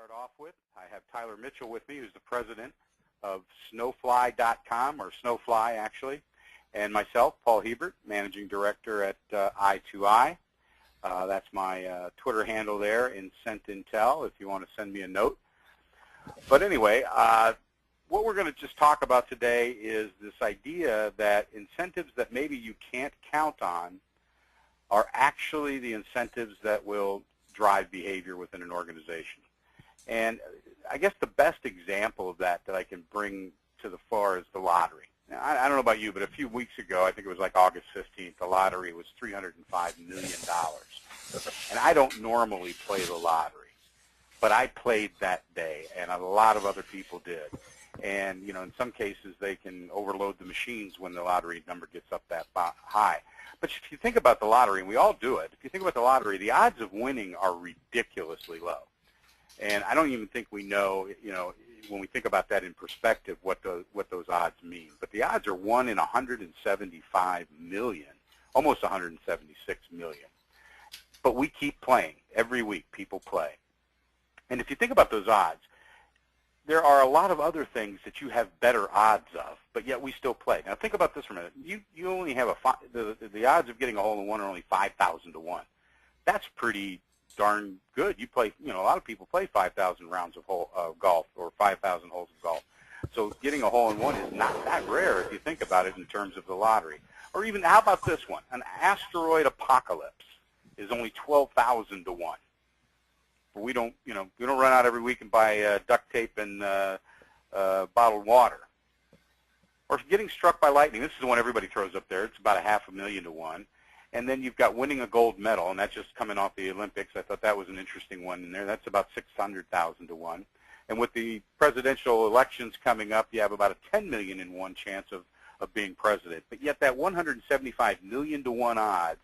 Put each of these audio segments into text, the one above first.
start off with, I have Tyler Mitchell with me, who's the president of Snowfly.com, or Snowfly actually, and myself, Paul Hebert, managing director at I2I. That's my Twitter handle there, IncentIntel, if you want to send me a note. But anyway, what we're going to just talk about today is this idea that incentives that maybe you can't count on are actually the incentives that will drive behavior within an organization. And I guess the best example of that I can bring to the fore is the lottery. Now, I don't know about you, but a few weeks ago, I think it was like August 15th, the lottery was $305 million. And I don't normally play the lottery, but I played that day, and a lot of other people did. And, you know, in some cases, they can overload the machines when the lottery number gets up that high. But if you think about the lottery, and we all do it, if you think about the lottery, the odds of winning are ridiculously low. And I don't even think we know, you know, when we think about that in perspective, what those odds mean. But the odds are 1 in 175 million, almost 176 million. But we keep playing. Every week, people play. And if you think about those odds, there are a lot of other things that you have better odds of, but yet we still play. Now think about this for a minute. You only have the odds of getting a hole in one are only 5,000 to 1. That's pretty darn good. You play, you know, a lot of people play 5,000 rounds of golf or 5,000 holes of golf. So getting a hole in one is not that rare if you think about it in terms of the lottery. Or even, how about this one? An asteroid apocalypse is only 12,000 to 1. But we don't, you know, we don't run out every week and buy duct tape and bottled water. Or getting struck by lightning. This is the one everybody throws up there. It's about 500,000 to 1. And then you've got winning a gold medal, and that's just coming off the Olympics. I thought that was an interesting one in there. That's about 600,000 to 1. And with the presidential elections coming up, you have about a 10 million in 1 chance of being president. But yet that 175 million to 1 odds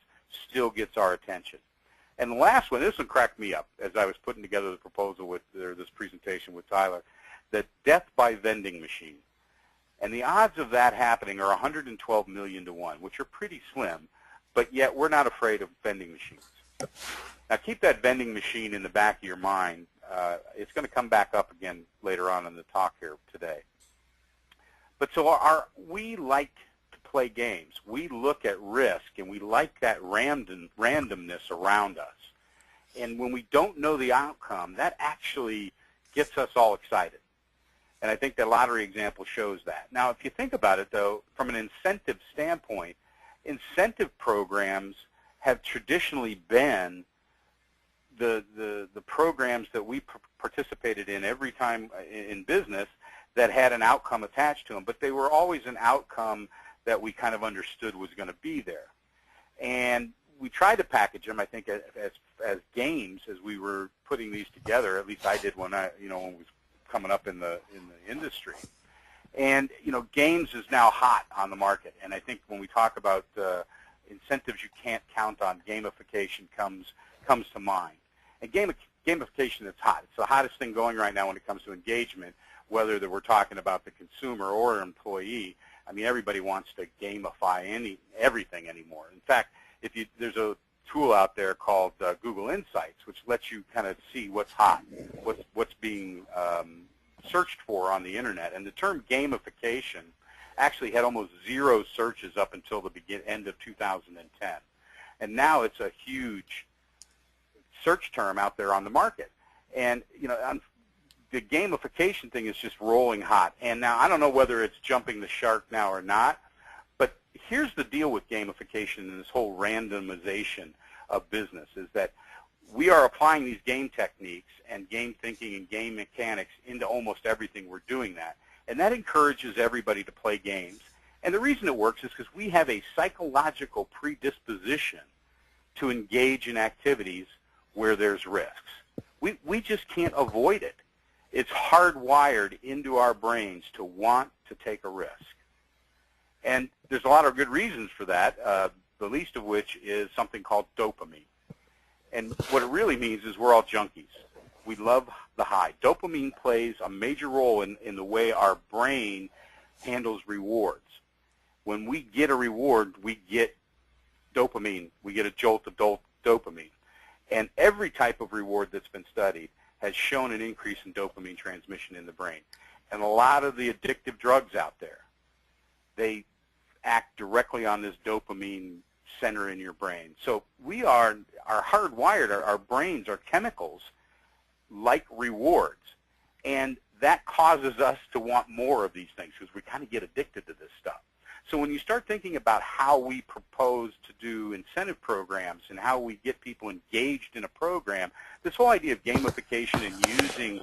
still gets our attention. And the last one, this one cracked me up as I was putting together the proposal with this presentation with Tyler, that death by vending machine. And the odds of that happening are 112 million to 1, which are pretty slim, but yet we're not afraid of vending machines. Now keep that vending machine in the back of your mind. It's going to come back up again later on in the talk here today. But so we like to play games. We look at risk, and we like that randomness around us. And when we don't know the outcome, that actually gets us all excited. And I think the lottery example shows that. Now, if you think about it, though, from an incentive standpoint, incentive programs have traditionally been the programs that we participated in every time in business that had an outcome attached to them. But they were always an outcome that we kind of understood was going to be there. And we tried to package them, I think, as games as we were putting these together. At least I did when I was coming up in the industry. And, you know, games is now hot on the market. And I think when we talk about incentives you can't count on, gamification comes to mind. And gamification is hot. It's the hottest thing going right now when it comes to engagement, whether that we're talking about the consumer or an employee. I mean, everybody wants to gamify everything anymore. In fact, there's a tool out there called Google Insights, which lets you kind of see what's hot, what's being searched for on the internet. And the term gamification actually had almost 0 searches up until the end of 2010. And now it's a huge search term out there on the market. And, you know, the gamification thing is just rolling hot. And now I don't know whether it's jumping the shark now or not, but here's the deal with gamification and this whole randomization of business is that we are applying these game techniques and game thinking and game mechanics into almost everything we're doing that. And that encourages everybody to play games. And the reason it works is because we have a psychological predisposition to engage in activities where there's risks. We just can't avoid it. It's hardwired into our brains to want to take a risk. And there's a lot of good reasons for that, the least of which is something called dopamine. And what it really means is we're all junkies. We love the high. Dopamine plays a major role in the way our brain handles rewards. When we get a reward, we get dopamine. We get a jolt of dopamine. And every type of reward that's been studied has shown an increase in dopamine transmission in the brain. And a lot of the addictive drugs out there, they act directly on this dopamine center in your brain. So we are hardwired, our brains, our chemicals, like rewards. And that causes us to want more of these things because we kind of get addicted to this stuff. So when you start thinking about how we propose to do incentive programs and how we get people engaged in a program, this whole idea of gamification and using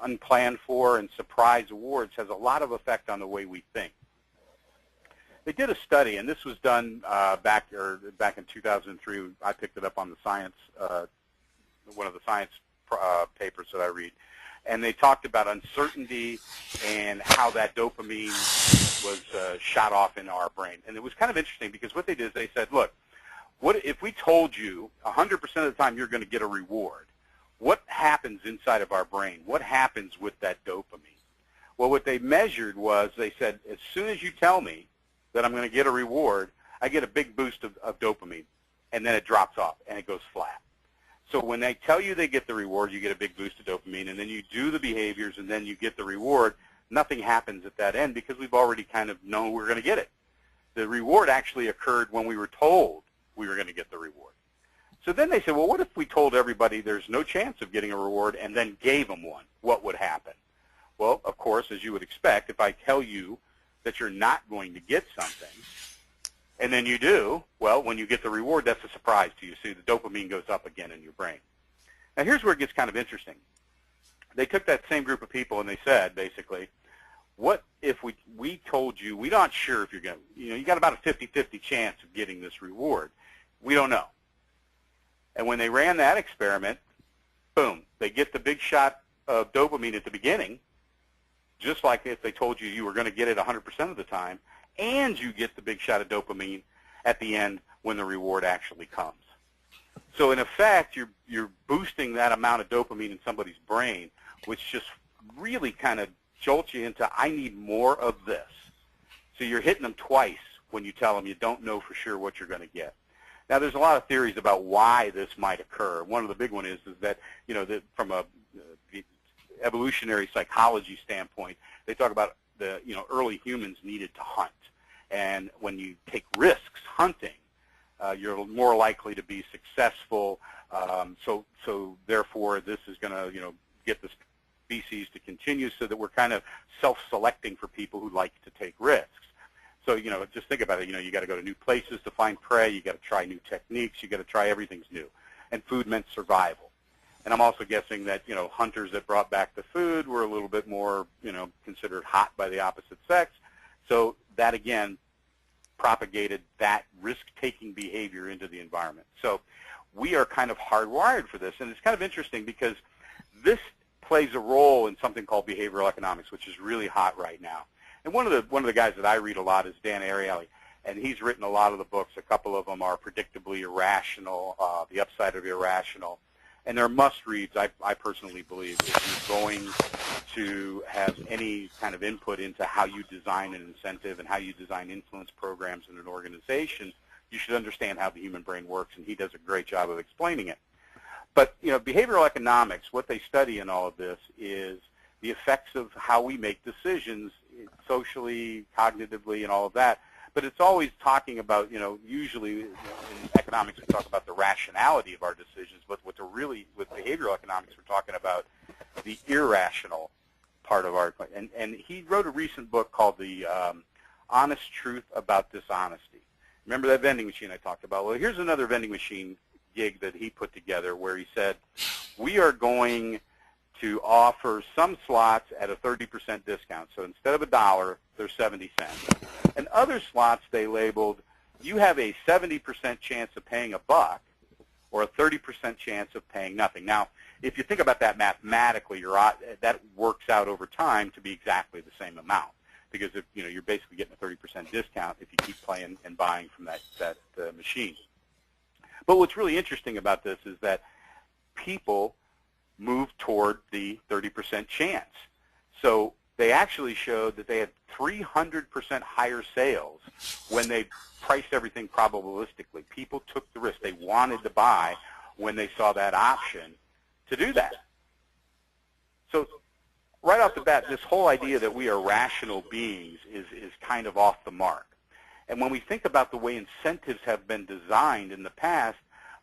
unplanned for and surprise awards has a lot of effect on the way we think. They did a study, and this was done back in 2003. I picked it up on the science, one of the science papers that I read. And they talked about uncertainty and how that dopamine was shot off in our brain. And it was kind of interesting because what they did is they said, look, what if we told you 100% of the time you're going to get a reward? What happens inside of our brain? What happens with that dopamine? Well, what they measured was they said, as soon as you tell me that I'm going to get a reward, I get a big boost of dopamine, and then it drops off and it goes flat. So when they tell you they get the reward, you get a big boost of dopamine, and then you do the behaviors, and then you get the reward. Nothing happens at that end because we've already kind of known we're going to get it. The reward actually occurred when we were told we were going to get the reward. So then they said, well, what if we told everybody there's no chance of getting a reward and then gave them one? What would happen? Well, of course, as you would expect, if I tell you that you're not going to get something, and then you do, well, when you get the reward, that's a surprise to you. See, the dopamine goes up again in your brain. Now, here's where it gets kind of interesting. They took that same group of people and they said, basically, what if we told you, we're not sure if you're going to, you got about a 50-50 chance of getting this reward. We don't know. And when they ran that experiment, boom, they get the big shot of dopamine at the beginning, just like if they told you you were going to get it 100% of the time, and you get the big shot of dopamine at the end when the reward actually comes. So in effect, you're boosting that amount of dopamine in somebody's brain, which just really kind of jolts you into, I need more of this. So you're hitting them twice when you tell them you don't know for sure what you're going to get. Now, there's a lot of theories about why this might occur. One of the big ones is that, that from a the evolutionary psychology standpoint, they talk about the early humans needed to hunt. And when you take risks hunting, you're more likely to be successful. So therefore, this is going to get the species to continue, so that we're kind of self-selecting for people who like to take risks. So just think about it. You got to go to new places to find prey. You got to try new techniques. You got to try everything's new. And food meant survival. And I'm also guessing that hunters that brought back the food were a little bit more considered hot by the opposite sex. So that, again, propagated that risk-taking behavior into the environment. So we are kind of hardwired for this. And it's kind of interesting because this plays a role in something called behavioral economics, which is really hot right now. And one of the guys that I read a lot is Dan Ariely, and he's written a lot of the books. A couple of them are Predictably Irrational, The Upside of Irrational. And they're must-reads, I personally believe, if you're going to have any kind of input into how you design an incentive and how you design influence programs in an organization, you should understand how the human brain works, and he does a great job of explaining it. But, behavioral economics, what they study in all of this is the effects of how we make decisions socially, cognitively, and all of that. But it's always talking about, usually in economics we talk about the rationality of our decisions, but with behavioral economics we're talking about the irrational part of our, and he wrote a recent book called The Honest Truth About Dishonesty. Remember that vending machine I talked about? Well, here's another vending machine gig that he put together where he said, we are going to offer some slots at a 30% discount. So instead of $1, they're 70 cents. And other slots they labeled, you have a 70% chance of paying $1 or a 30% chance of paying nothing. Now, if you think about that mathematically, that works out over time to be exactly the same amount, because if, you're basically getting a 30% discount if you keep playing and buying from that machine. But what's really interesting about this is that people move toward the 30% chance. So they actually showed that they had 300% higher sales when they priced everything probabilistically. People took the risk. They wanted to buy when they saw that option to do that. So right off the bat, this whole idea that we are rational beings is kind of off the mark. And when we think about the way incentives have been designed in the past,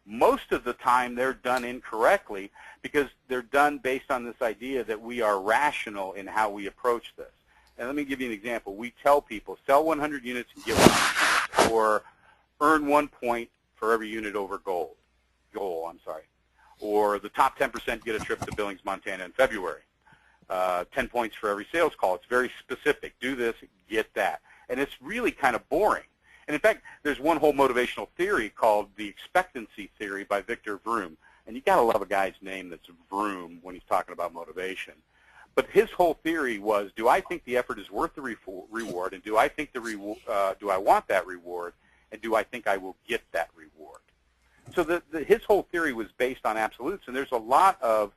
most of the time they're done incorrectly because they're done based on this idea that we are rational in how we approach this. And let me give you an example. We tell people, sell 100 units and get 100 points, or earn 1 point for every unit over goal, or the top 10% get a trip to Billings, Montana in February. 10 points for every sales call. It's very specific. Do this, get that. And it's really kind of boring. And in fact, there's one whole motivational theory called the expectancy theory by Victor Vroom. And you got to love a guy's name that's Vroom when he's talking about motivation. But his whole theory was, do I think the effort is worth the reward, and do I think do I want that reward, and do I think I will get that reward? So his whole theory was based on absolutes, and there's a lot of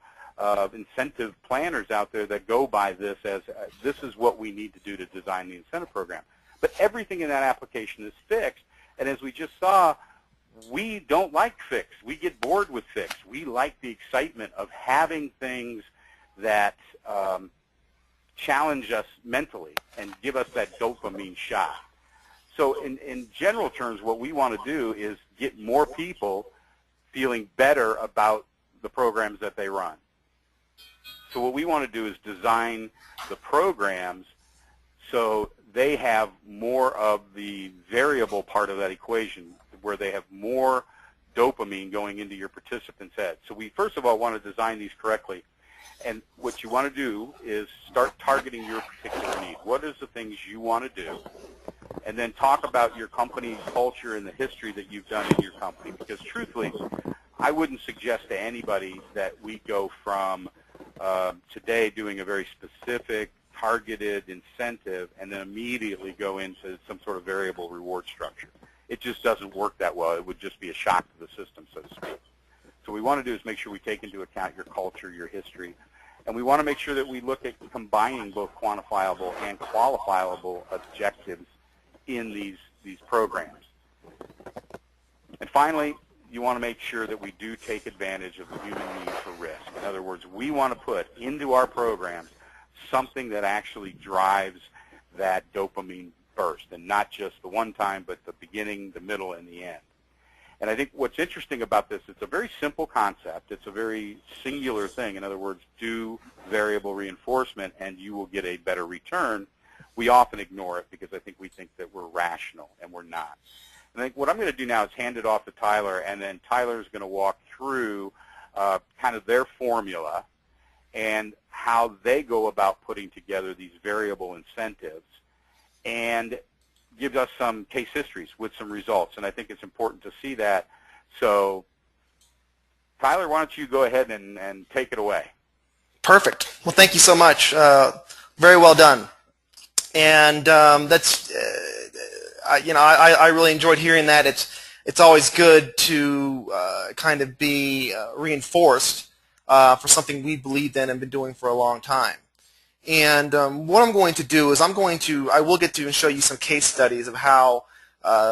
incentive planners out there that go by this as this is what we need to do to design the incentive program. But everything in that application is fixed, and as we just saw, we don't like fixed. We get bored with fixed. We like the excitement of having things that challenge us mentally and give us that dopamine shot. So in general terms, what we want to do is get more people feeling better about the programs that they run. So what we want to do is design the programs so they have more of the variable part of that equation, where they have more dopamine going into your participants' heads. So we first of all want to design these correctly. And what you want to do is start targeting your particular need. What is the things you want to do? And then talk about your company's culture and the history that you've done in your company. Because truthfully, I wouldn't suggest to anybody that we go from today doing a very specific, targeted incentive and then immediately go into some sort of variable reward structure. It just doesn't work that well. It would just be a shock to the system, so to speak. So what we want to do is make sure we take into account your culture, your history, and we want to make sure that we look at combining both quantifiable and qualifiable objectives in these programs. And finally, you want to make sure that we do take advantage of the human need for risk. In other words, we want to put into our programs something that actually drives that dopamine burst, and not just the one time, but the beginning, the middle, and the end. And I think what's interesting about this, it's a very simple concept. It's a very singular thing. In other words, do variable reinforcement and you will get a better return. We often ignore it because I think we think that we're rational, and we're not. And I think what I'm going to do now is hand it off to Tyler, and then Tyler is going to walk through kind of their formula and how they go about putting together these variable incentives, and give us some case histories with some results. And I think it's important to see that. So, Tyler, why don't you go ahead and take it away? Perfect. Well, thank you so much. Very well done. And that's, I really enjoyed hearing that. It's always good to kind of be reinforced for something we believed in and been doing for a long time. And what I'm going to do is I will get to and show you some case studies of how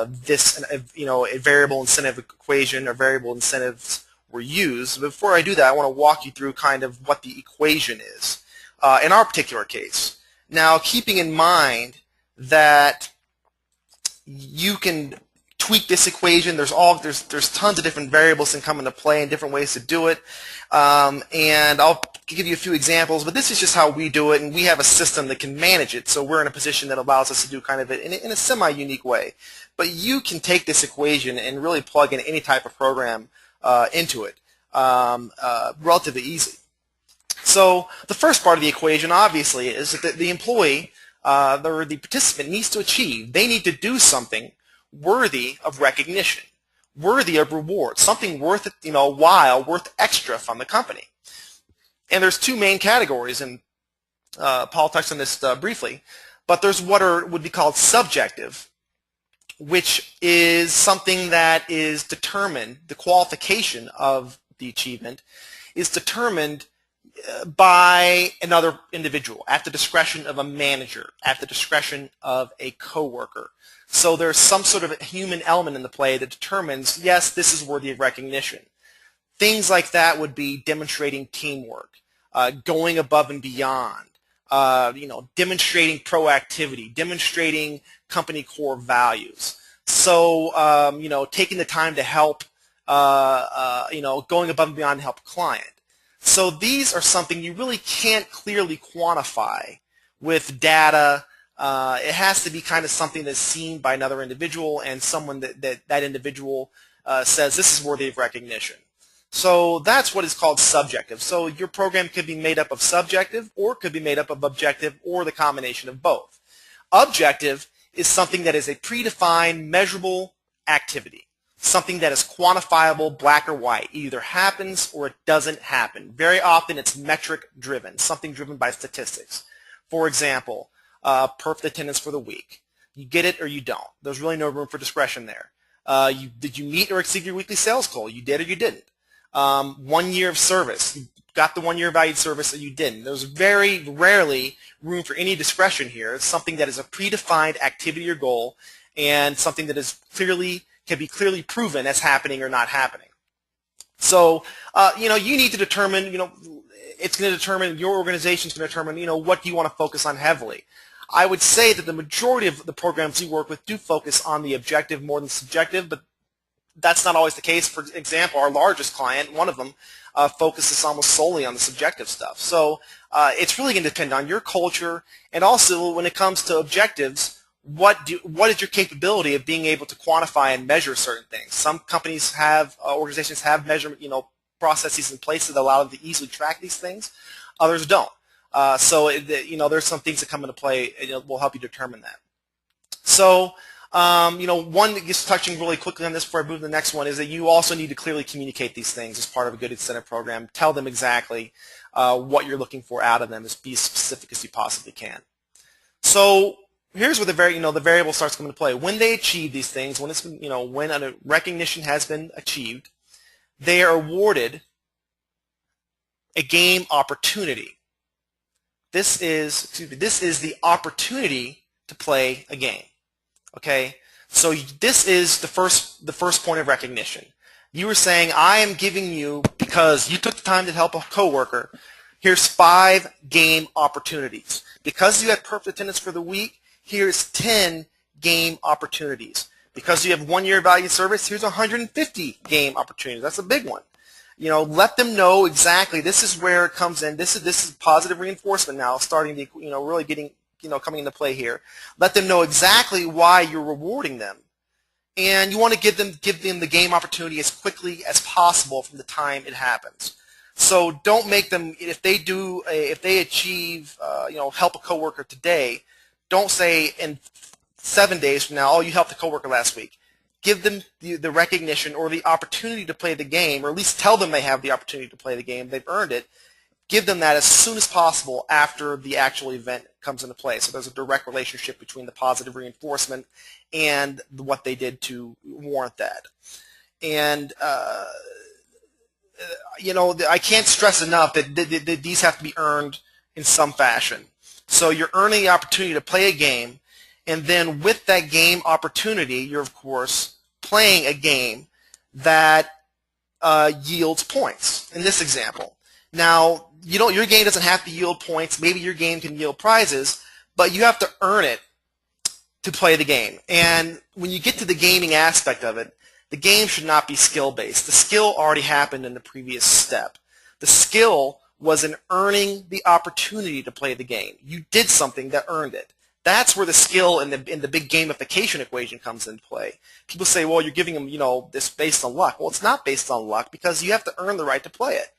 this, a variable incentive equation or variable incentives were used. Before I do that, I want to walk you through kind of what the equation is in our particular case. Now, keeping in mind that you can tweak this equation. There's tons of different variables that come into play and different ways to do it. And I'll give you a few examples, but this is just how we do it, and we have a system that can manage it. So we're in a position that allows us to do kind of it in a semi-unique way. But you can take this equation and really plug in any type of program into it relatively easy. So the first part of the equation, obviously, is that the employee or the participant needs to achieve. They need to do something worthy of recognition, worthy of reward, something worth a while, worth extra from the company. And there's two main categories, and Paul touched on this briefly, but there's what would be called subjective, which is something that is determined, the qualification of the achievement is determined by another individual, at the discretion of a manager, at the discretion of a coworker. So there's some sort of a human element in the play that determines, yes, this is worthy of recognition. Things like that would be demonstrating teamwork, going above and beyond, demonstrating proactivity, demonstrating company core values. So, taking the time to help, going above and beyond to help a client. So these are something you really can't clearly quantify with data. It has to be kind of something that's seen by another individual and someone that individual says this is worthy of recognition. So that's what is called subjective. So your program could be made up of subjective or it could be made up of objective or the combination of both. Objective is something that is a predefined, measurable activity. Something that is quantifiable, black or white. It either happens or it doesn't happen. Very often it's metric driven, something driven by statistics. For example, perfect attendance for the week. You get it or you don't. There's really no room for discretion there. Did you meet or exceed your weekly sales goal? You did or you didn't. 1 year of service. You got the 1 year valued service or you didn't. There's very rarely room for any discretion here. It's something that is a predefined activity or goal and something that is can be clearly proven as happening or not happening. So, you need to determine, it's going to determine, your organization's going to determine, what do you want to focus on heavily. I would say that the majority of the programs we work with do focus on the objective more than subjective, but that's not always the case. For example, our largest client, one of them, focuses almost solely on the subjective stuff. So it's really going to depend on your culture, and also when it comes to objectives, what is your capability of being able to quantify and measure certain things? Some companies have, organizations have measurement, processes in place that allow them to easily track these things. Others don't. There's some things that come into play and will help you determine that. So, one just touching really quickly on this before I move to the next one is that you also need to clearly communicate these things as part of a good incentive program. Tell them exactly what you're looking for out of them. Be as specific as you possibly can. So, here's where the variable starts coming into play. When they achieve these things, when when a recognition has been achieved, they are awarded a game opportunity. This is the opportunity to play a game. Okay, so this is the first point of recognition. You were saying, I am giving you, because you took the time to help a coworker, here's 5 game opportunities. Because you had perfect attendance for the week, here's 10 game opportunities. Because you have 1 year valued service, here's 150 game opportunities. That's a big one. Let them know exactly. This is where it comes in. This is positive reinforcement now, starting to really getting coming into play here. Let them know exactly why you're rewarding them, and you want to give them the game opportunity as quickly as possible from the time it happens. So don't make them, if they achieve help a coworker today, don't say in 7 days from now, oh, you helped the coworker last week. Give them the recognition or the opportunity to play the game, or at least tell them they have the opportunity to play the game. They've earned it. Give them that as soon as possible after the actual event comes into play. So there's a direct relationship between the positive reinforcement and what they did to warrant that. And I can't stress enough that these have to be earned in some fashion. So you're earning the opportunity to play a game, and then with that game opportunity, you're, of course, playing a game that yields points, in this example. Now, your game doesn't have to yield points. Maybe your game can yield prizes, but you have to earn it to play the game. And when you get to the gaming aspect of it, the game should not be skill-based. The skill already happened in the previous step. The skill was in earning the opportunity to play the game. You did something that earned it. That's where the skill in the big gamification equation comes into play. People say, well, you're giving them, this based on luck. Well, it's not based on luck because you have to earn the right to play it.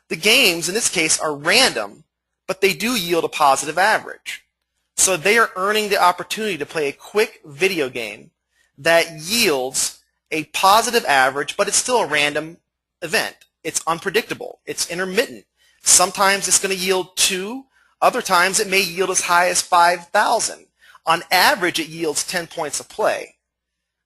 The games, in this case, are random, but they do yield a positive average. So they are earning the opportunity to play a quick video game that yields a positive average, but it's still a random event. It's unpredictable. It's intermittent. Sometimes it's going to yield 2. Other times it may yield as high as 5,000. On average, it yields 10 points of play.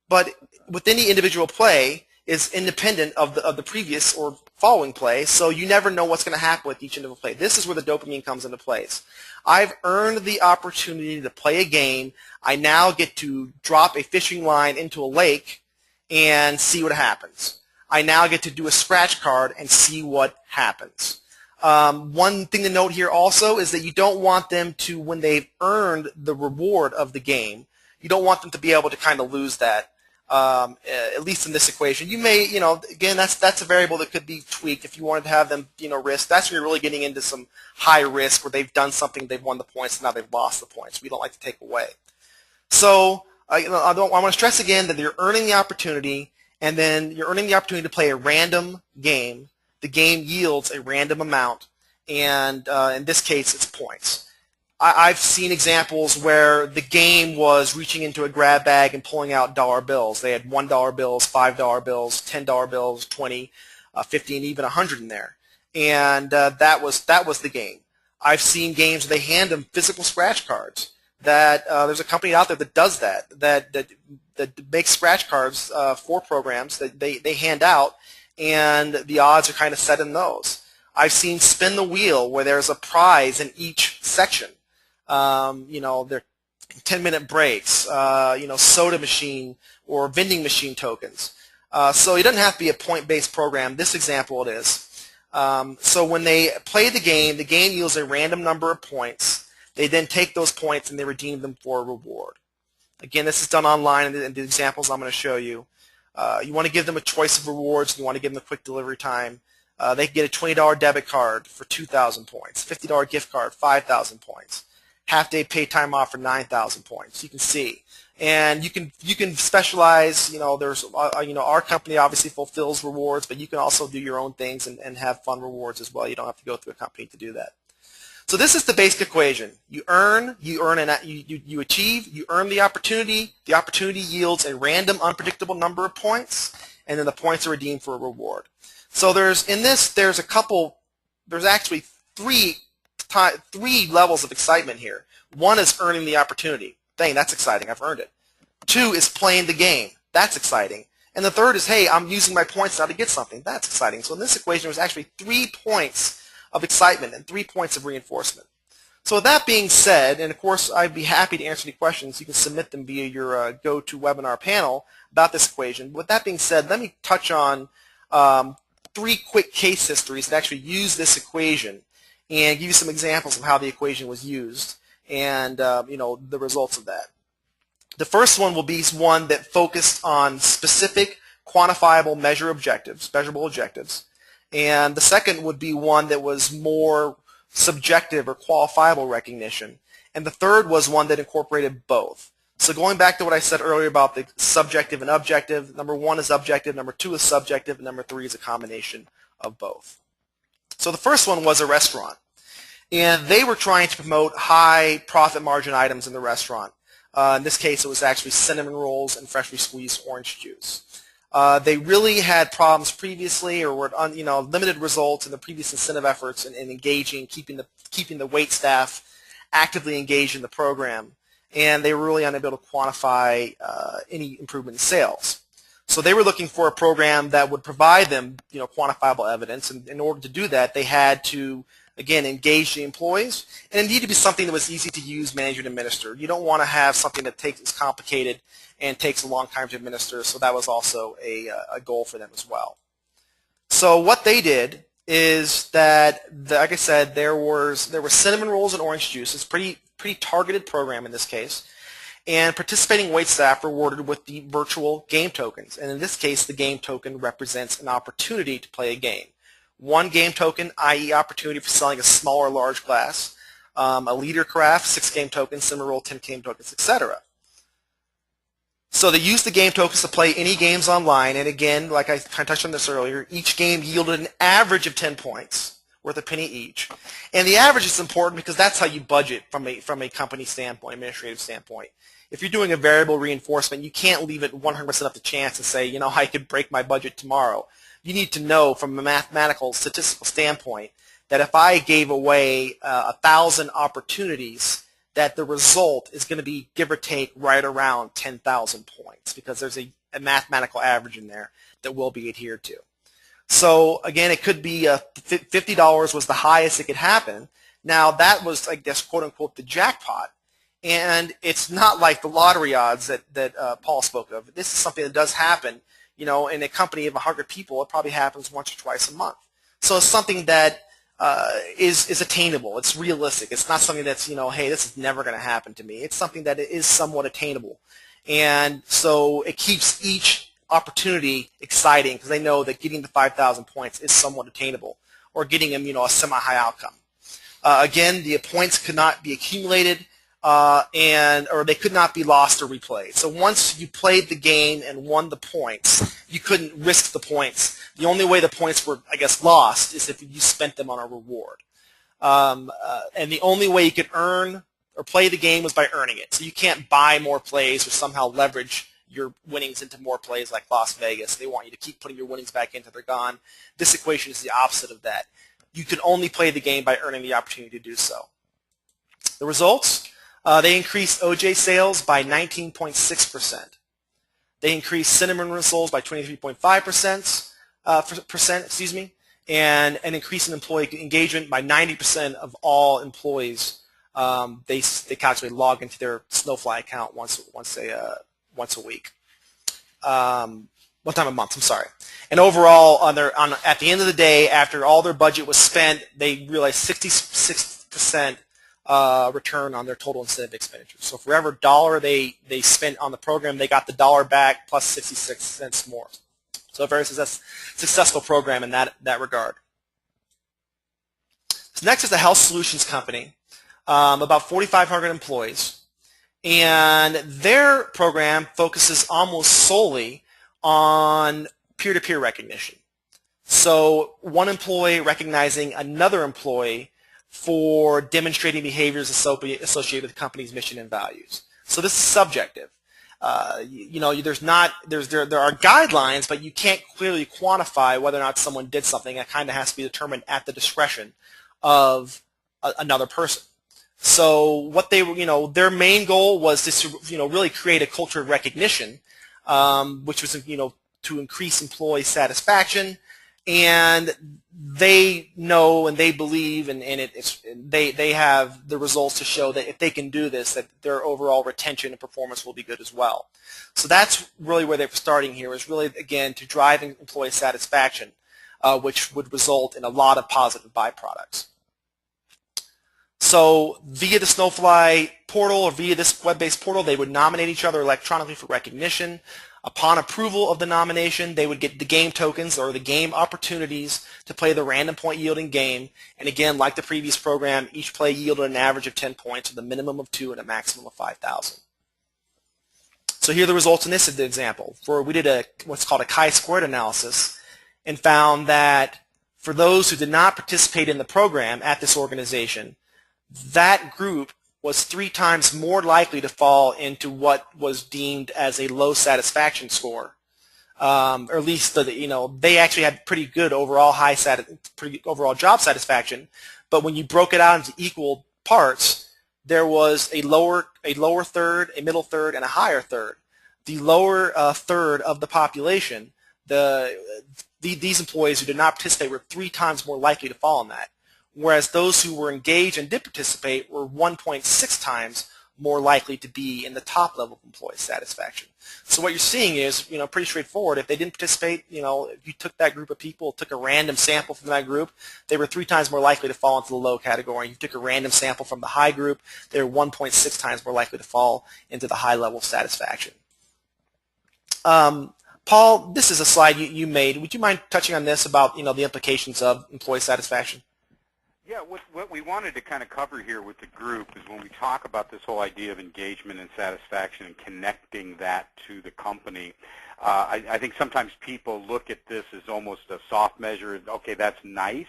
But with any individual play is independent of the previous or following play, so you never know what's going to happen with each individual play. This is where the dopamine comes into place. I've earned the opportunity to play a game. I now get to drop a fishing line into a lake and see what happens. I now get to do a scratch card and see what happens. One thing to note here also is that you don't want them to, when they've earned the reward of the game, you don't want them to be able to kind of lose that, at least in this equation. You may, again, that's a variable that could be tweaked if you wanted to have them, risk. That's when you're really getting into some high risk where they've done something, they've won the points, and now they've lost the points. We don't like to take away. So I want to stress again that you're earning the opportunity, and then you're earning the opportunity to play a random game. The game yields a random amount, and in this case, it's points. I've seen examples where the game was reaching into a grab bag and pulling out dollar bills. They had $1 bills, $5 bills, $10 bills, 20, 50, and even 100 in there, and that was the game. I've seen games where they hand them physical scratch cards. That there's a company out there that does that makes scratch cards for programs that they hand out, and the odds are kind of set in those. I've seen spin the wheel where there's a prize in each section. They're 10-minute breaks, soda machine or vending machine tokens. So it doesn't have to be a point-based program. This example it is. So when they play the game yields a random number of points. They then take those points and they redeem them for a reward. Again, this is done online in the examples I'm going to show you. You want to give them a choice of rewards. You want to give them a quick delivery time. They can get a $20 debit card for 2,000 points, $50 gift card, 5,000 points, half-day paid time off for 9,000 points. You can see. And you can specialize. There's our company obviously fulfills rewards, but you can also do your own things and have fun rewards as well. You don't have to go through a company to do that. So this is the basic equation. You achieve, you earn the opportunity yields a random unpredictable number of points, and then the points are redeemed for a reward. So there's actually three levels of excitement here. One is earning the opportunity. Dang, that's exciting, I've earned it. 2 is playing the game. That's exciting. And the 3rd is, hey, I'm using my points now to get something. That's exciting. So in this equation, there's actually 3 points of excitement and 3 points of reinforcement. So with that being said, and of course I'd be happy to answer any questions. You can submit them via your GoToWebinar panel about this equation. With that being said, let me touch on 3 quick case histories that actually use this equation and give you some examples of how the equation was used and the results of that. The first one will be one that focused on specific quantifiable measurable objectives. And the second would be one that was more subjective or qualifiable recognition. And the third was one that incorporated both. So going back to what I said earlier about the subjective and objective, number 1 is objective, number 2 is subjective, and number 3 is a combination of both. So the first one was a restaurant. And they were trying to promote high profit margin items in the restaurant. In this case, it was actually cinnamon rolls and freshly squeezed orange juice. They really had problems previously, or were limited results in the previous incentive efforts in engaging, keeping the wait staff actively engaged in the program, and they were really unable to quantify any improvement in sales. So they were looking for a program that would provide them, quantifiable evidence, and in order to do that, they had to, again, engage the employees, and it needed to be something that was easy to use, manage, and administer. You don't want to have something that is complicated and takes a long time to administer, so that was also a goal for them as well. So what they did is that, like I said, there were cinnamon rolls and orange juice. It's a pretty targeted program in this case, and participating wait staff were rewarded with the virtual game tokens, and in this case, the game token represents an opportunity to play a game. 1 game token, i.e. opportunity for selling a small or large glass, a leader carafe, 6 game tokens, cinnamon roll, 10 game tokens, etc. So they used the game tokens to play any games online, and again, like I kind of touched on this earlier, each game yielded an average of 10 points, worth a penny each. And the average is important because that's how you budget from a company standpoint, administrative standpoint. If you're doing a variable reinforcement, you can't leave it 100% up to chance and say, I could break my budget tomorrow. You need to know from a mathematical, statistical standpoint that if I gave away 1,000 opportunities, that the result is going to be, give or take, right around 10,000 points because there's a mathematical average in there that will be adhered to. So again, it could be $50 was the highest it could happen. Now that was, I guess, quote unquote, the jackpot, and it's not like the lottery odds that Paul spoke of. This is something that does happen. in a company of 100 people, it probably happens once or twice a month. So it's something that is attainable. It's realistic. It's not something that's, hey, this is never going to happen to me. It's something that is somewhat attainable. And so it keeps each opportunity exciting because they know that getting the 5,000 points is somewhat attainable, or getting them, a semi-high outcome. Again, the points could not be accumulated or they could not be lost or replayed. So once you played the game and won the points, you couldn't risk the points. The only way the points were, I guess, lost is if you spent them on a reward. And the only way you could earn or play the game was by earning it. So you can't buy more plays or somehow leverage your winnings into more plays like Las Vegas. They want you to keep putting your winnings back in until they're gone. This equation is the opposite of that. You can only play the game by earning the opportunity to do so. The results, they increased OJ sales by 19.6%. They increased cinnamon rolls by 23.5%, and an increase in employee engagement by 90% of all employees. They calculate log into their Snowfly account once a week. One time a month, I'm sorry. And overall, at the end of the day, after all their budget was spent, they realized 66% return on their total incentive expenditures. So for every dollar they spent on the program, they got the dollar back plus 66 cents more. So a very successful program in that regard. So next is the Health Solutions Company, about 4,500 employees. And their program focuses almost solely on peer-to-peer recognition. So one employee recognizing another employee for demonstrating behaviors associated with the company's mission and values. So this is subjective. There are guidelines, but you can't clearly quantify whether or not someone did something. That kind of has to be determined at the discretion of another person. So what their main goal was to, really create a culture of recognition, which was, to increase employee satisfaction, and they know and they believe, and they have the results to show that if they can do this, that their overall retention and performance will be good as well. So that's really where they're starting here, is really, again, to drive employee satisfaction, which would result in a lot of positive byproducts. So via the Snowfly portal or via this web-based portal, they would nominate each other electronically for recognition. Upon approval of the nomination, they would get the game tokens or the game opportunities to play the random point yielding game. And again, like the previous program, each play yielded an average of 10 points with a minimum of 2 and a maximum of 5,000. So here are the results in this example. We did what's called a chi-squared analysis and found that for those who did not participate in the program at this organization, that group was 3 times more likely to fall into what was deemed as a low satisfaction score, or at least they actually had pretty good overall overall job satisfaction. But when you broke it out into equal parts, there was a lower third, a middle third, and a higher third. The lower third of the population, these employees who did not participate were 3 times more likely to fall in that. Whereas those who were engaged and did participate were 1.6 times more likely to be in the top level of employee satisfaction. So what you're seeing is, pretty straightforward. If they didn't participate, if you took that group of people, took a random sample from that group, they were 3 times more likely to fall into the low category. If you took a random sample from the high group, they were 1.6 times more likely to fall into the high level of satisfaction. Paul, this is a slide you made. Would you mind touching on this about, the implications of employee satisfaction? Yeah, what we wanted to kind of cover here with the group is when we talk about this whole idea of engagement and satisfaction and connecting that to the company, I think sometimes people look at this as almost a soft measure. Okay, that's nice.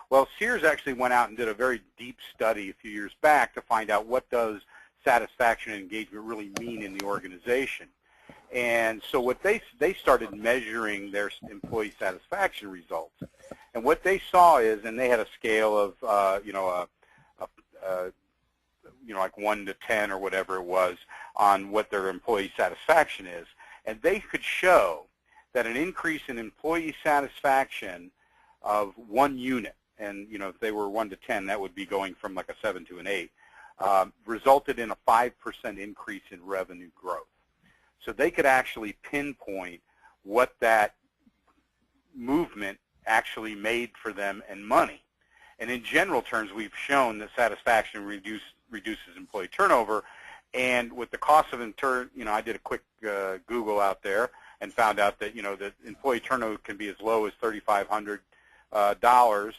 Well, Sears actually went out and did a very deep study a few years back to find out what does satisfaction and engagement really mean in the organization. And so what they started measuring their employee satisfaction results. And what they saw is, and they had a scale of, like 1 to 10 or whatever it was on what their employee satisfaction is. And they could show that an increase in employee satisfaction of 1 unit, and, if they were 1 to 10, that would be going from like a 7 to an 8, resulted in a 5% increase in revenue growth. So they could actually pinpoint what that movement actually made for them in money. And in general terms, we've shown that satisfaction reduces employee turnover. And with the cost of I did a quick Google out there and found out that that employee turnover can be as low as $3,500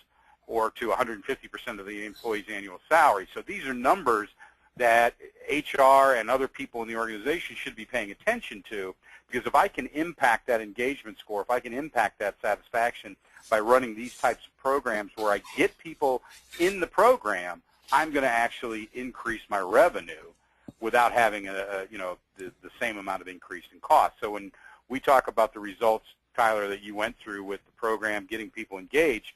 or to 150% of the employee's annual salary. So these are numbers that HR and other people in the organization should be paying attention to, because if I can impact that engagement score, if I can impact that satisfaction by running these types of programs where I get people in the program, I'm going to actually increase my revenue without having the same amount of increase in cost. So when we talk about the results, Tyler, that you went through with the program, getting people engaged,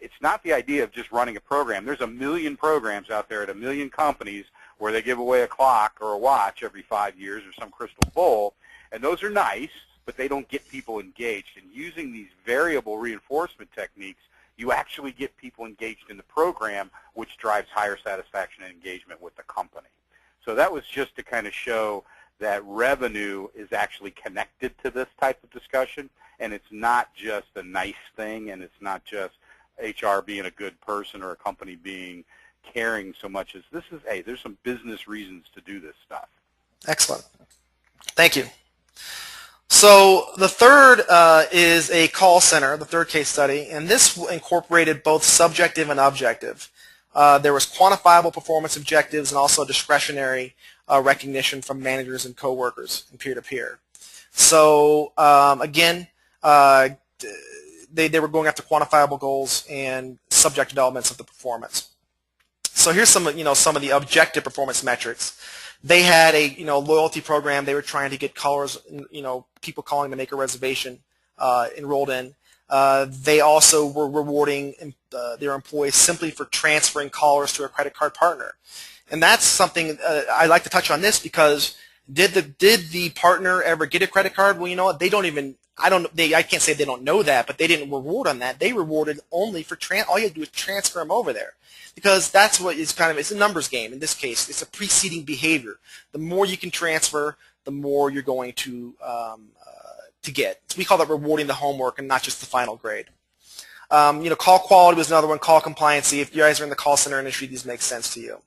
it's not the idea of just running a program. There's a million programs out there at a million companies where they give away a clock or a watch every 5 years or some crystal bowl, and those are nice, but they don't get people engaged. And using these variable reinforcement techniques, you actually get people engaged in the program, which drives higher satisfaction and engagement with the company. So that was just to kind of show that revenue is actually connected to this type of discussion, and it's not just a nice thing, and it's not just HR being a good person or a company being caring so much as this is, hey, there's some business reasons to do this stuff. Excellent. Thank you. So the third is a call center, the third case study, and this incorporated both subjective and objective. There was quantifiable performance objectives and also discretionary recognition from managers and coworkers and peer-to-peer. So again, they were going after quantifiable goals and subjective elements of the performance. So here's some of the objective performance metrics. They had a loyalty program. They were trying to get callers, people calling to make a reservation enrolled in. They also were rewarding their employees simply for transferring callers to a credit card partner. And that's something I like to touch on this, because did the partner ever get a credit card? Well, you know what? They don't even. I can't say they don't know that, but they didn't reward on that. They rewarded only for all you have to do is transfer them over there, because that's what is it's a numbers game. In this case, it's a preceding behavior. The more you can transfer, the more you're going to get. So we call that rewarding the homework and not just the final grade. Call quality was another one. Call compliancy. If you guys are in the call center industry, these make sense to you.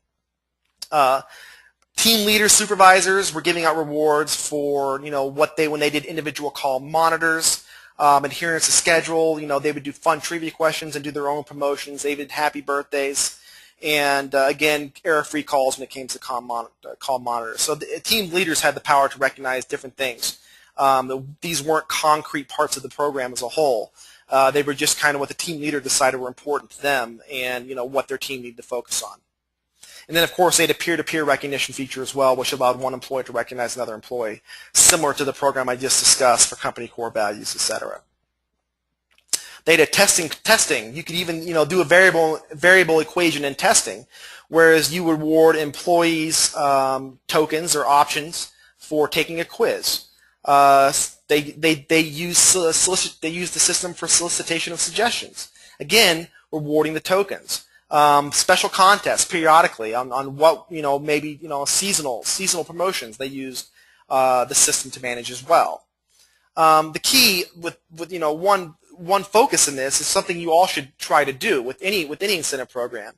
Team leaders, supervisors were giving out rewards for when they did individual call monitors, adherence to schedule. They would do fun trivia questions and do their own promotions. They did happy birthdays, and again, error-free calls when it came to call monitors. So the team leaders had the power to recognize different things. These weren't concrete parts of the program as a whole. They were just kind of what the team leader decided were important to them, and what their team needed to focus on. And then, of course, they had a peer-to-peer recognition feature as well, which allowed one employee to recognize another employee, similar to the program I just discussed for company core values, etc. They had a testing. You could even do a variable equation in testing, whereas you would reward employees tokens or options for taking a quiz. They use the system for solicitation of suggestions. Again, rewarding the tokens. Special contests periodically on what maybe seasonal promotions. They used the system to manage as well. The key with one focus in this is something you all should try to do with any incentive program,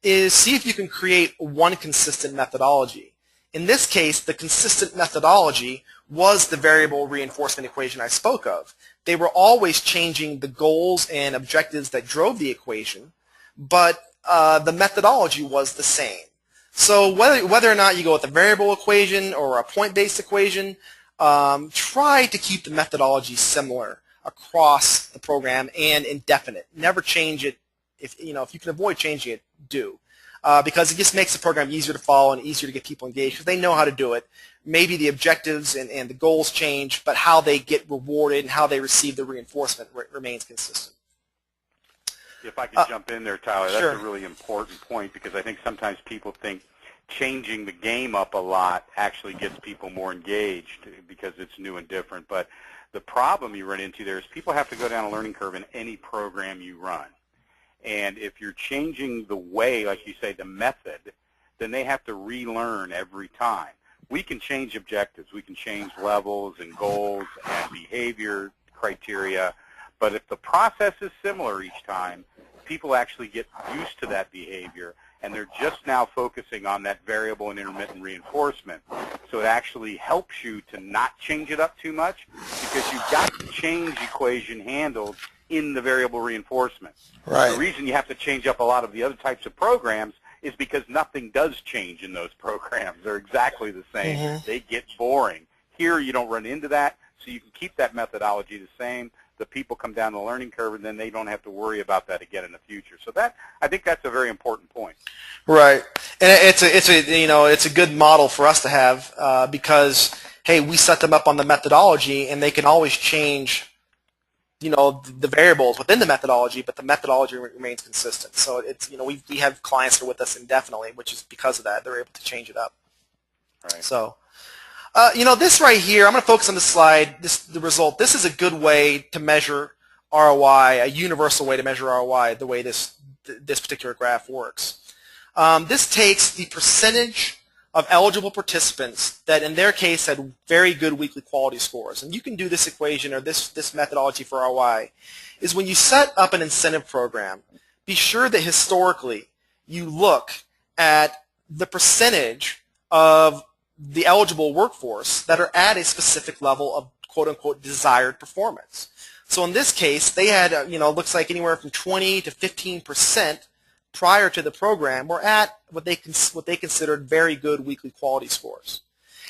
is see if you can create one consistent methodology. In this case, the consistent methodology was the variable reinforcement equation I spoke of. They were always changing the goals and objectives that drove the equation, but the methodology was the same. So whether or not you go with a variable equation or a point-based equation, try to keep the methodology similar across the program and indefinite. Never change it. If you can avoid changing it, do. Because it just makes the program easier to follow and easier to get people engaged, because they know how to do it. Maybe the objectives and the goals change, but how they get rewarded and how they receive the reinforcement remains consistent. If I could jump in there, Tyler, that's sure. a really important point, because I think sometimes people think changing the game up a lot actually gets people more engaged because it's new and different. But the problem you run into there is people have to go down a learning curve in any program you run. And if you're changing the way, like you say, the method, then they have to relearn every time. we can change objectives. We can change levels and goals and behavior criteria. But if the process is similar each time, people actually get used to that behavior, and they're just now focusing on that variable and intermittent reinforcement. So it actually helps you to not change it up too much, because you've got the change equation handled in the variable reinforcement. Right. The reason you have to change up a lot of the other types of programs is because nothing does change in those programs. They're exactly the same. Mm-hmm. They get boring. Here you don't run into that, so you can keep that methodology the same. The people come down the learning curve, and then they don't have to worry about that again in the future. So that, I think that's a very important point. Right, and it's a good model for us to have because, hey, we set them up on the methodology, and they can always change, the variables within the methodology, but the methodology remains consistent. So it's, we have clients that are with us indefinitely, which is because of that. They're able to change it up. Right. So, this right here, I'm going to focus on this slide, the result. This is a good way to measure ROI, a universal way to measure ROI, the way this particular graph works. This takes the percentage of eligible participants that in their case had very good weekly quality scores. And you can do this equation or this methodology for ROI is when you set up an incentive program, be sure that historically you look at the percentage of the eligible workforce that are at a specific level of quote-unquote desired performance. So in this case, they had, looks like anywhere from 20 to 15% prior to the program were at what they considered very good weekly quality scores.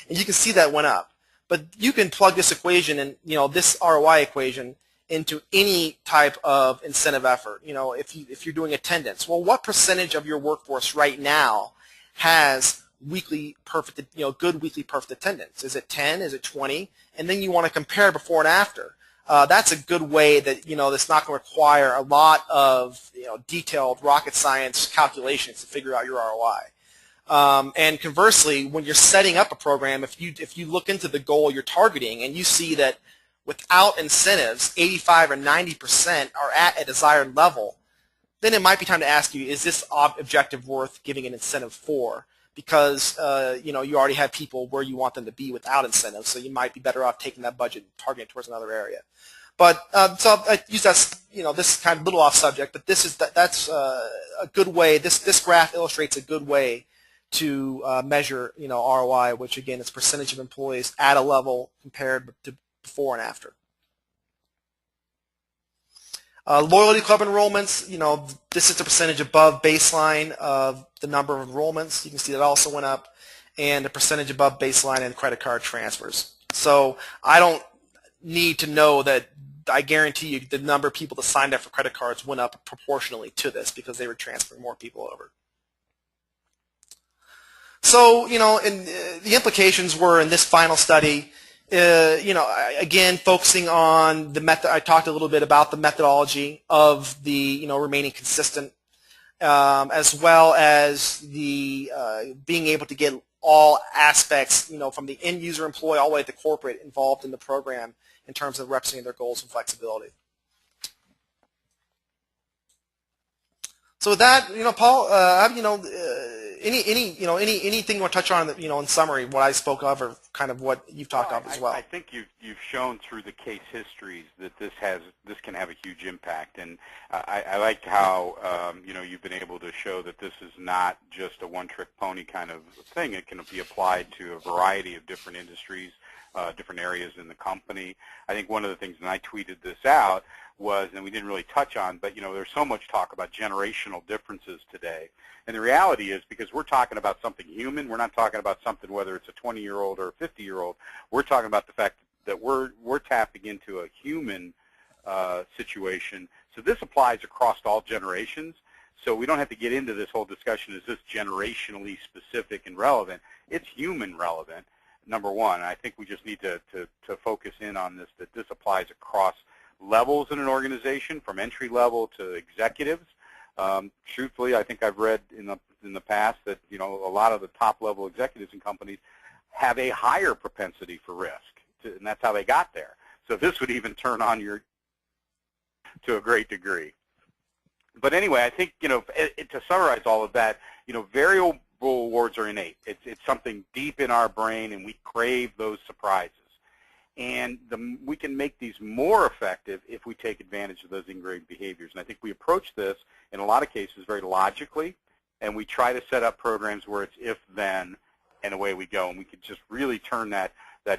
And you can see that went up. But you can plug this equation and, this ROI equation into any type of incentive effort. If you're doing attendance, well, what percentage of your workforce right now has weekly perfect, good weekly perfect attendance? Is it 10? Is it 20? And then you want to compare before and after. That's a good way that, that's not going to require a lot of, detailed rocket science calculations to figure out your ROI. And conversely, when you're setting up a program, if you look into the goal you're targeting and you see that without incentives, 85 or 90% are at a desired level, then it might be time to ask you, is this objective worth giving an incentive for? Because you already have people where you want them to be without incentives, so you might be better off taking that budget and targeting it towards another area. But so I use that, this kind of little off subject, but that's a good way. This graph illustrates a good way to measure ROI, which again is percentage of employees at a level compared to before and after. Loyalty club enrollments, this is the percentage above baseline of the number of enrollments. You can see that also went up, and the percentage above baseline in credit card transfers. So I don't need to know that. I guarantee you the number of people that signed up for credit cards went up proportionally to this because they were transferring more people over. So, and the implications were in this final study, again, focusing on the method. I talked a little bit about the methodology of the, remaining consistent, as well as the being able to get all aspects, from the end user employee all the way to corporate involved in the program in terms of representing their goals and flexibility. So with that, Paul, anything you want to touch on, in summary, what I spoke of, or kind of what you've talked of as well? I think you've shown through the case histories that this can have a huge impact, and I liked how you've been able to show that this is not just a one-trick pony kind of thing. It can be applied to a variety of different industries, different areas in the company. I think one of the things, and I tweeted this out, was, and we didn't really touch on, but there's so much talk about generational differences today. And the reality is, because we're talking about something human, we're not talking about something whether it's a 20-year-old or a 50-year-old. We're talking about the fact that we're tapping into a human situation. So this applies across all generations. So we don't have to get into this whole discussion, is this generationally specific and relevant? It's human relevant, number one. And I think we just need to focus in on this, that this applies across levels in an organization, from entry level to executives. Truthfully, I think I've read in the past that a lot of the top level executives in companies have a higher propensity for risk, and that's how they got there. So this would even turn on to a great degree. But anyway, I think to summarize all of that, rewards are innate. It's something deep in our brain, and we crave those surprises. And we can make these more effective if we take advantage of those ingrained behaviors. And I think we approach this, in a lot of cases, very logically, and we try to set up programs where it's if-then, and away we go. And we could just really turn that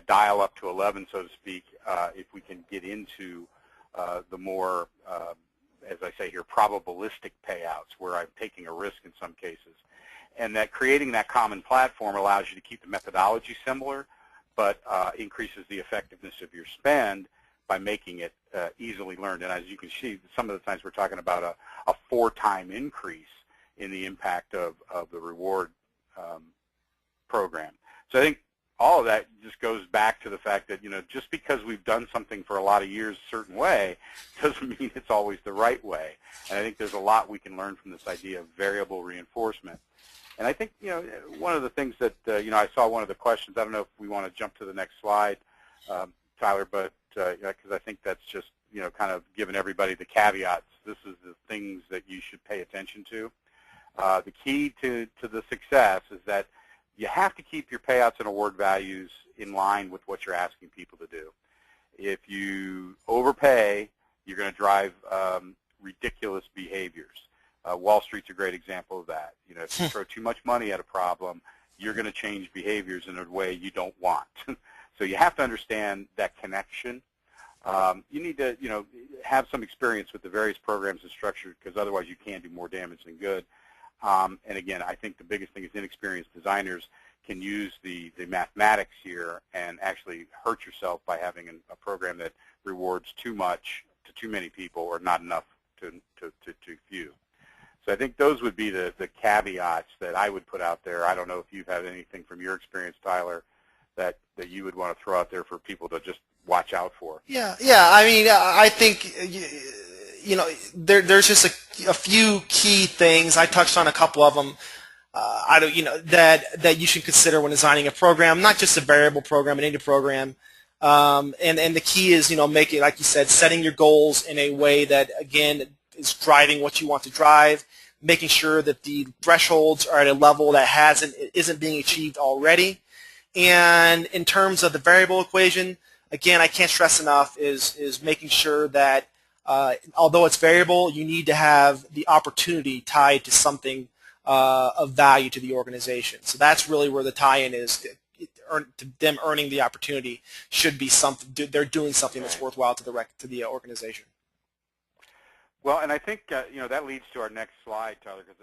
dial up to 11, so to speak, if we can get into the more, as I say here, probabilistic payouts, where I'm taking a risk in some cases. And that creating that common platform allows you to keep the methodology similar, but increases the effectiveness of your spend by making it easily learned. And as you can see, some of the times we're talking about a 4-time increase in the impact of the reward program. So I think all of that just goes back to the fact that, just because we've done something for a lot of years a certain way doesn't mean it's always the right way. And I think there's a lot we can learn from this idea of variable reinforcement. And I think, one of the things that, I saw one of the questions, I don't know if we want to jump to the next slide, Tyler, but because I think that's just, kind of giving everybody the caveats. This is the things that you should pay attention to. The key to the success is that you have to keep your payouts and award values in line with what you're asking people to do. If you overpay, you're going to drive ridiculous behaviors. Wall Street's a great example of that. If you throw too much money at a problem, you're going to change behaviors in a way you don't want. So you have to understand that connection. You need to, have some experience with the various programs and structures, because otherwise you can do more damage than good. And again, I think the biggest thing is inexperienced designers can use the mathematics here and actually hurt yourself by having a program that rewards too much to too many people or not enough to too few. So I think those would be the caveats that I would put out there. I don't know if you've had anything from your experience, Tyler, that you would want to throw out there for people to just watch out for. Yeah. I mean, I think there's just a few key things. I touched on a couple of them. That you should consider when designing a program, not just a variable program, an any program. And the key is, making, like you said, setting your goals in a way that, again, is driving what you want to drive, making sure that the thresholds are at a level that isn't being achieved already. And in terms of the variable equation, again, I can't stress enough is making sure that although it's variable, you need to have the opportunity tied to something of value to the organization. So that's really where the tie-in is. To them earning the opportunity should be something. They're doing something that's worthwhile to the organization. Well, and I think that leads to our next slide, Tyler, because